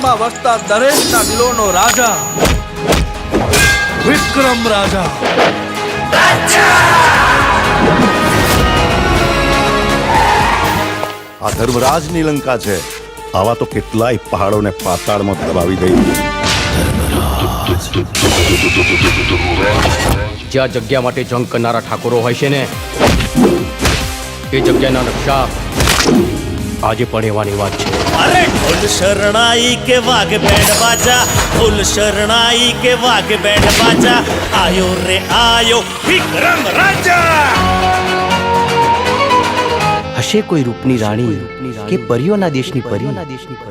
માં વસતા દરેકના દિલોનો રાજા વિક્રમ રાજા। આ ધર્મરાજની લંકા છે। આવા તો કેટલાય પહાડોને પાતાળમાં દબાવી દઈ। જ્યાં જગ્યા માટે જંગ કરનારા ઠાકોરો હોય છે ને, એ જગ્યાના નકશા આજે પણ એવાની વાત છે। अरे ढोल शरणाई के वाग बैंड बाजा, ढोल शरणाई के वाग बैंड बाजा, आयो रे आयो विक्रम राजा। હશે કોઈ રૂપની રાણી કે પરીઓના દેશની પરી,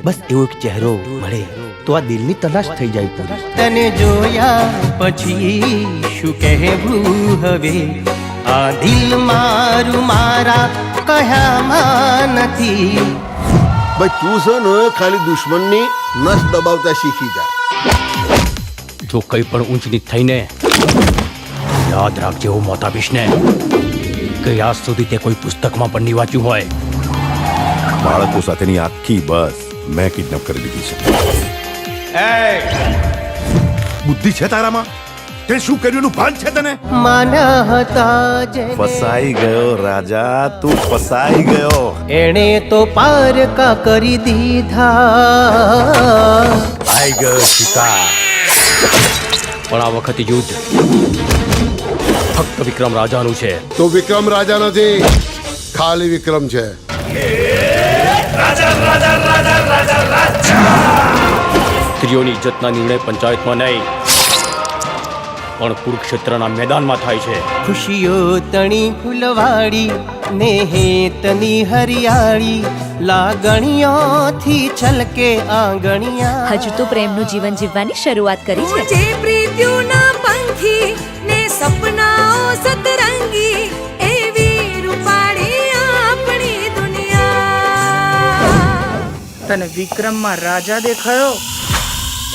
બસ એવો એક ચહેરો મળે તો આ દિલની તલાશ થઈ જાય પૂરી। તને જોયા પછી શું કહેવું હવે, આ દિલ મારું મારા કહ્યામાં નથી। ભાઈ તું છે ને ખાલી દુશ્મનની નસ દબાવતા શીખી જા। જો કંઈ પણ ઊંચ નીચ થઈને યાદ રાખજે હું મોત આપીશ ને કે આજ સુધી તે કોઈ પુસ્તકમાં પણ નહીં વાંચ્યું હોય। બાળકો સાથેની આખી બસ મેં કિડનેપ કરી દીધી છે। બુદ્ધિ છે તારામાં? તે શું કર્યું એનું ભાન છે તને? માના હતા જે ફસાઈ ગયો રાજા, તું ફસાઈ ગયો। એણે તો પારકા કરી દીધા। આઈ ગયો શિકાર, પણ આ વખતે યુદ્ધ ફક્ત વિક્રમ રાજાનું છે। તો વિક્રમ રાજા નથી, ખાલી વિક્રમ છે। સ્ત્રીઓની ઇજ્જતના નિર્ણય પંચાયતમાં નહીં પણ કુરુક્ષેત્રના મેદાનમાં થાય છે। ખુશીઓ તણી ફૂલવાડી ને હેતની હરિયાળી, લાગણીઓથી છલકે આંગણિયા। હજુ તો પ્રેમનું જીવન જીવવાની શરૂઆત કરી છે। જે પ્રીત્યુના પંખી ને સપનાઓ સતરંગી, એવી રૂપાળી આપણી દુનિયા। તને વિક્રમમાં રાજા દેખાયો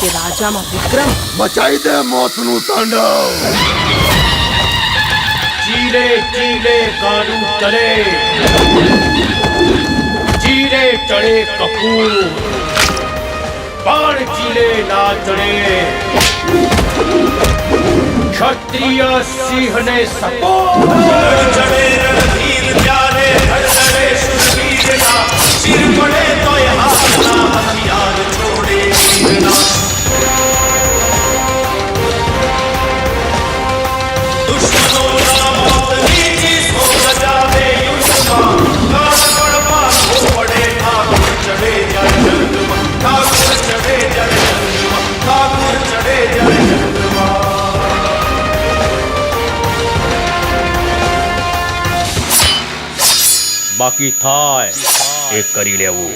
કે રાજામાં વિક્રમ? મચાઈ દે મોતનું તાંડવ। ચીલે ચીલે કાળું ચડે, ચીલે ચડે કપૂર, બાણ ચીલે ના ચડે। ક્ષત્રિય સિંહને સપોર્ટ चढ़े रणधीर प्यारे, धड़धड़े शूरवीरना, सिर पड़े तो हाथना, हथियार छोड़े वीरना। दुश्मनों ना मौतनी जिसको बजावे युद्धमा, काल पड़वा को पड़े ठाकुर चढ़े जाए जंगमा, ठाकुर चढ़े जाए जंगमा, ठाकुर चढ़े जाए जंगमा। બાકી થાય એ કરી લેવું।